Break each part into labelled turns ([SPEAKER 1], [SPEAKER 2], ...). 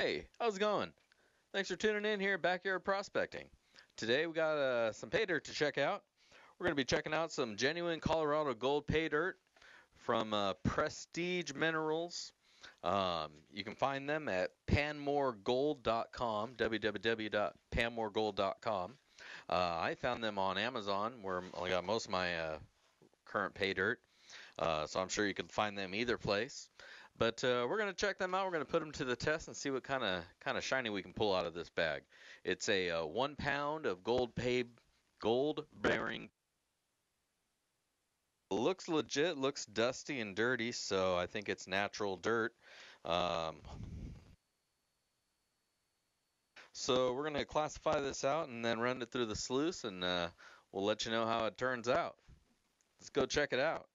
[SPEAKER 1] Hey, how's it going? Thanks for tuning in here at Backyard Prospecting. Today we got some pay dirt to check out. We're going to be checking out some genuine Colorado gold pay dirt from Prestige Minerals. You can find them at panmoregold.com, www.panmoregold.com. I found them on Amazon, where I got most of my current pay dirt. So I'm sure you can find them either place. But we're going to check them out. We're going to put them to the test and see what kind of shiny we can pull out of this bag. It's a 1 pound of gold bearing. Looks legit, looks dusty and dirty, so I think it's natural dirt. So we're going to classify this out and then run it through the sluice, and we'll let you know how it turns out. Let's go check it out.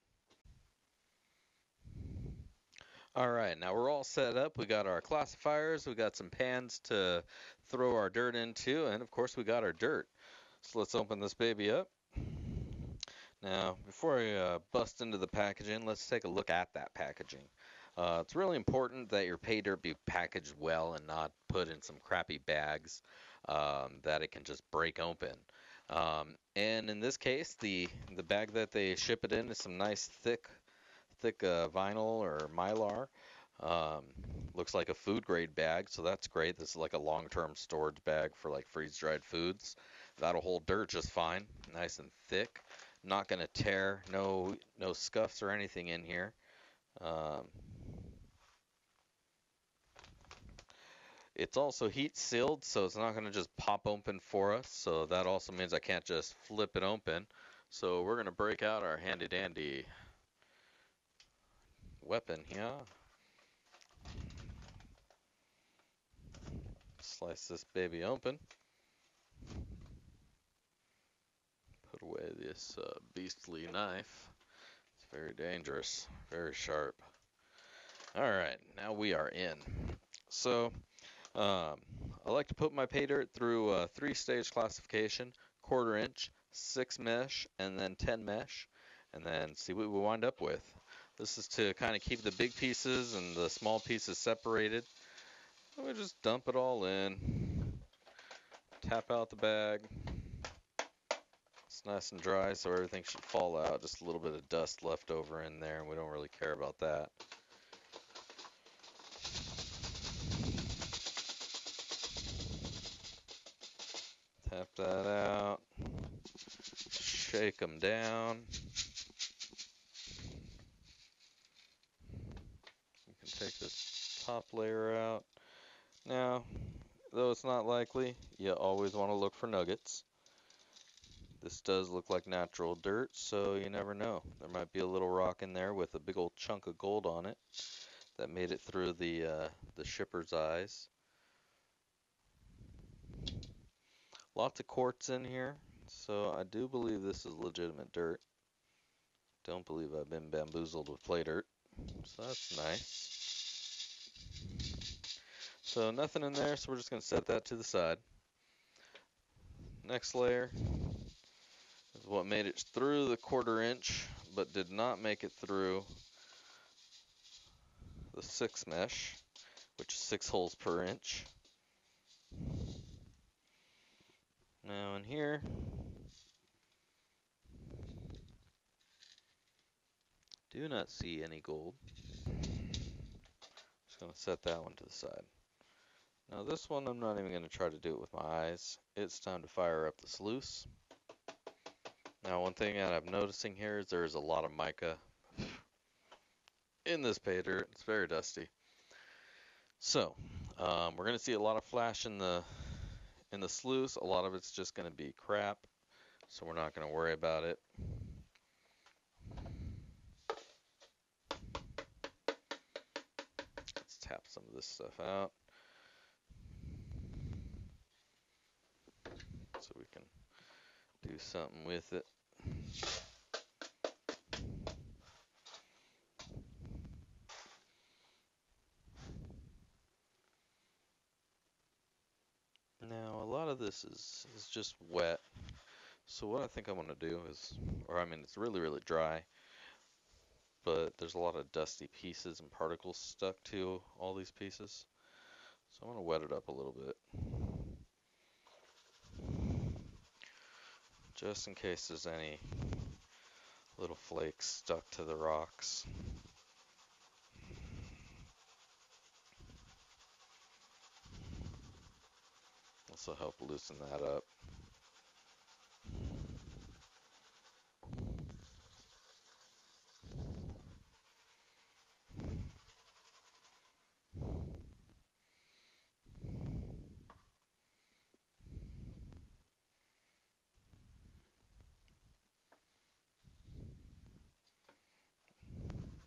[SPEAKER 1] Alright, now we're all set up. We got our classifiers, we got some pans to throw our dirt into, and of course we got our dirt. So let's open this baby up. Now, before I bust into the packaging, let's take a look at that packaging. It's really important that your pay dirt be packaged well and not put in some crappy bags that it can just break open. And in this case, the bag that they ship it in is some nice thick vinyl or mylar. Looks like a food grade bag, so that's great. This is like a long-term storage bag for like freeze-dried foods. That'll hold dirt just fine, nice and thick. Not going to tear, no scuffs or anything in here. It's also heat sealed, so it's not going to just pop open for us. So that also means I can't just flip it open. So we're going to break out our handy dandy weapon here. Slice this baby open. Put away this beastly knife. It's very dangerous, very sharp. Alright, now we are in. So, I like to put my pay dirt through a 3-stage classification: 1/4 inch, 6 mesh, and then 10 mesh, and then see what we wind up with. This is to kind of keep the big pieces and the small pieces separated. And we just dump it all in, tap out the bag. It's nice and dry, so everything should fall out. Just a little bit of dust left over in there, and we don't really care about that. Tap that out. Shake them down. You can take this top layer out. Now, though it's not likely, you always want to look for nuggets. This does look like natural dirt, so you never know. There might be a little rock in there with a big old chunk of gold on it that made it through the shipper's eyes. Lots of quartz in here, so I do believe this is legitimate dirt. Don't believe I've been bamboozled with play dirt, so that's nice. So nothing in there, so we're just going to set that to the side. Next layer is what made it through the 1/4 inch, but did not make it through the 6 mesh, which is 6 holes per inch. Now in here, do not see any gold. Just going to set that one to the side. Now this one, I'm not even going to try to do it with my eyes. It's time to fire up the sluice. Now one thing that I'm noticing here is there's a lot of mica in this pay dirt. It's very dusty. So we're going to see a lot of flash in the sluice. A lot of it's just going to be crap, so we're not going to worry about it. Let's tap some of this stuff out so we can do something with it. Now a lot of this is just wet, so what I think I'm going to do is, it's really dry, but there's a lot of dusty pieces and particles stuck to all these pieces. So So I'm going to wet it up a little bit, just in case there's any little flakes stuck to the rocks. This will help loosen that up.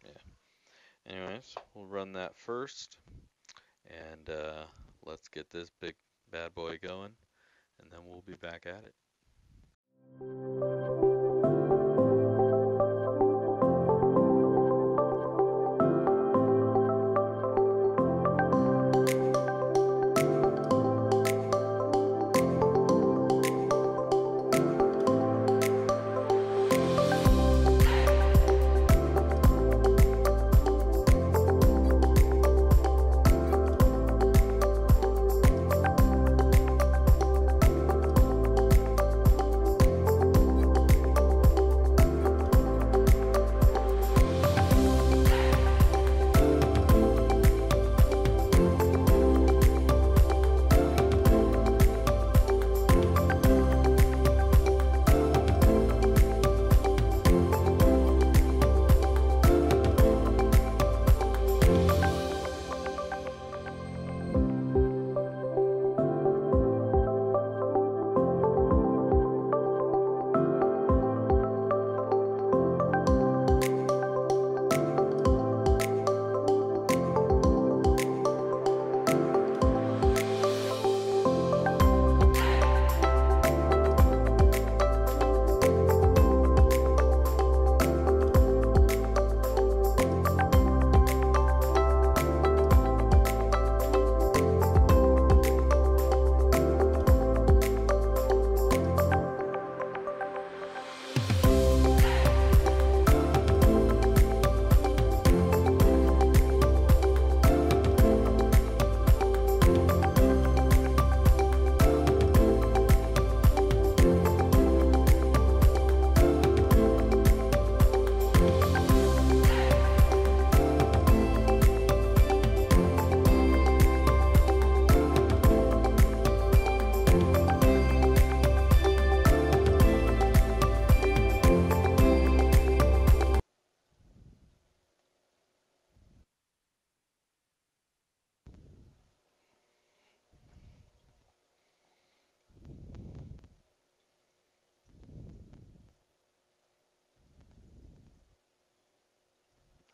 [SPEAKER 1] Yeah. Anyways, we'll run that first, and let's get this big bad boy going, and then we'll be back at it.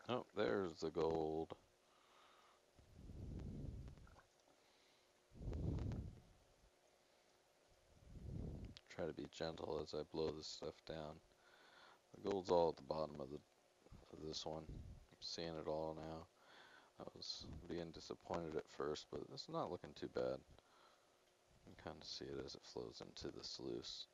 [SPEAKER 1] Oh, there's the gold. Try to be gentle as I blow this stuff down. The gold's all at the bottom of this one. I'm seeing it all now. I was being disappointed at first, but it's not looking too bad. You can kind of see it as it flows into the sluice.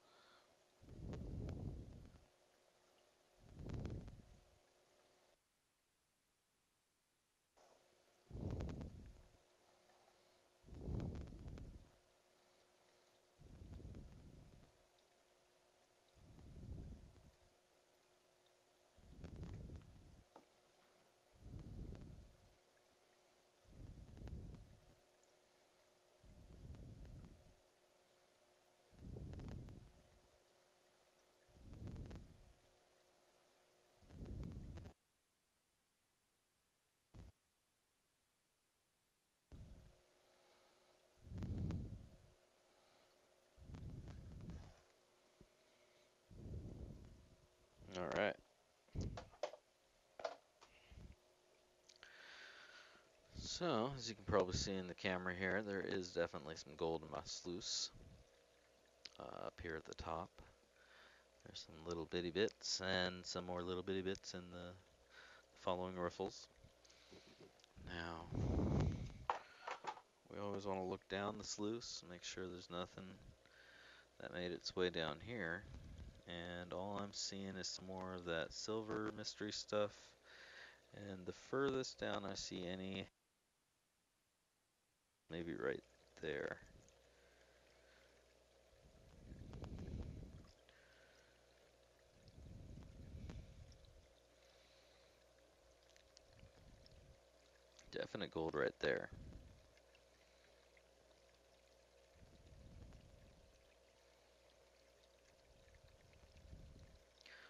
[SPEAKER 1] Alright. So, as you can probably see in the camera here, there is definitely some gold in my sluice. Up here at the top. There's some little bitty bits and some more little bitty bits in the following riffles. Now, we always want to look down the sluice and make sure there's nothing that made its way down here. And all I'm seeing is some more of that silver mystery stuff. And the furthest down I see any maybe right there. Definite gold right there.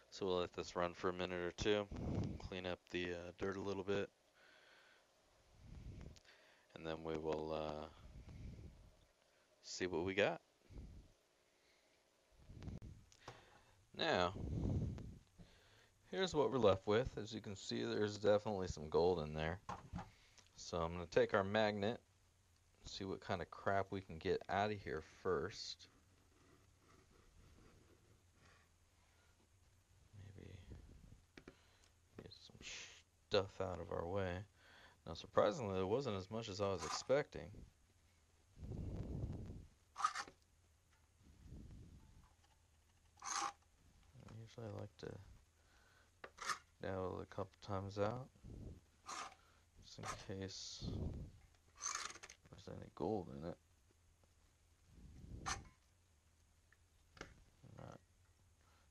[SPEAKER 1] So we'll let this run for a minute or two, clean up the dirt a little bit, and then we will see what we got. Now, here's what we're left with. As you can see, there's definitely some gold in there. So I'm going to take our magnet, see what kind of crap we can get out of here first. Maybe get some stuff out of our way. Now, surprisingly, it wasn't as much as I was expecting. Usually I like to dabble a couple times out, just in case there's any gold in it. I'm not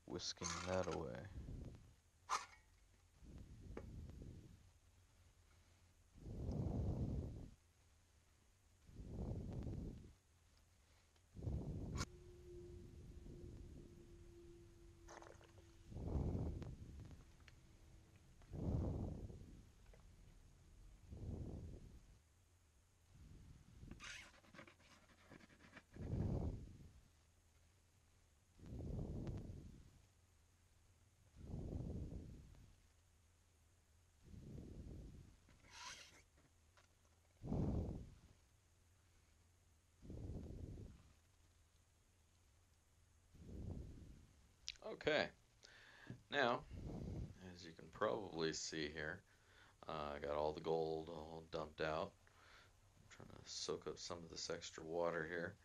[SPEAKER 1] whisking that away. Okay, now, as you can probably see here, I got all the gold all dumped out. I'm trying to soak up some of this extra water here.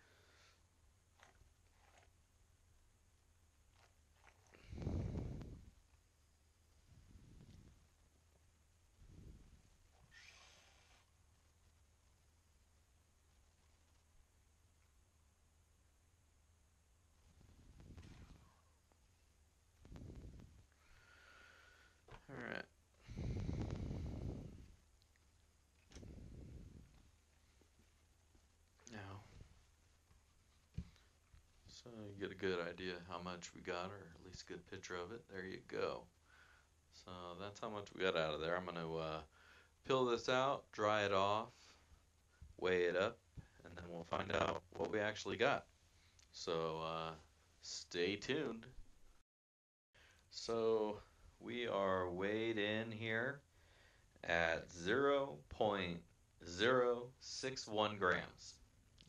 [SPEAKER 1] Alright. Now, so you get a good idea how much we got, or at least a good picture of it. There you go. So that's how much we got out of there. I'm going to peel this out, dry it off, weigh it up, and then we'll find out what we actually got. So stay tuned. So we are weighed in here at 0.061 grams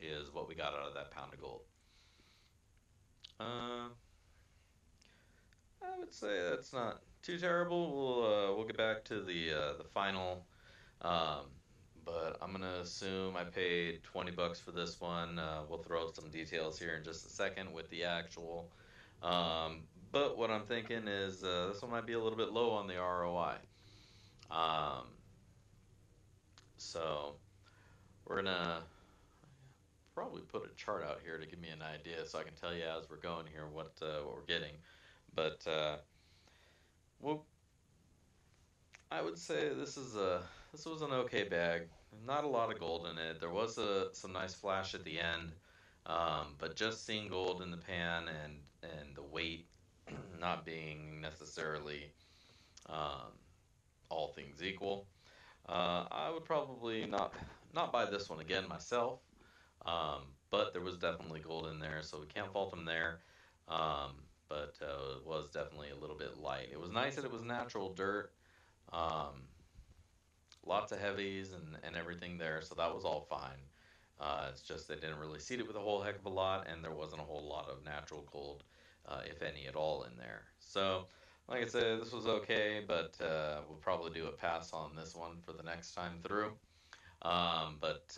[SPEAKER 1] is what we got out of that pound of gold. I would say that's not too terrible. We'll get back to the final, but I'm gonna assume I paid 20 bucks for this one. We'll throw some details here in just a second with the actual. But what I'm thinking is this one might be a little bit low on the ROI. So we're gonna probably put a chart out here to give me an idea, so I can tell you as we're going here what we're getting. But well, I would say this was an okay bag. Not a lot of gold in it. There was some nice flash at the end, but just seeing gold in the pan and the weight not being necessarily all things equal, I would probably not buy this one again myself. But there was definitely gold in there, so we can't fault them there. But it was definitely a little bit light. It was nice that it was natural dirt. Lots of heavies and everything there, so that was all fine. It's just they didn't really seed it with a whole heck of a lot, and there wasn't a whole lot of natural gold, if any at all, in there. So, like I said, this was okay, but we'll probably do a pass on this one for the next time through. But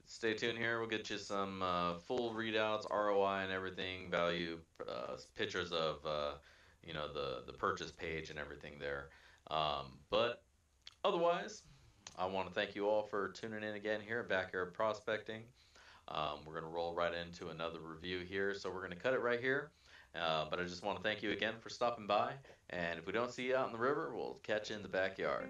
[SPEAKER 1] stay tuned here. We'll get you some full readouts, ROI, and everything, value, pictures of the purchase page and everything there. But otherwise, I want to thank you all for tuning in again here at Backyard Prospecting. We're going to roll right into another review here, so we're going to cut it right here. But I just want to thank you again for stopping by, and if we don't see you out in the river, we'll catch you in the backyard.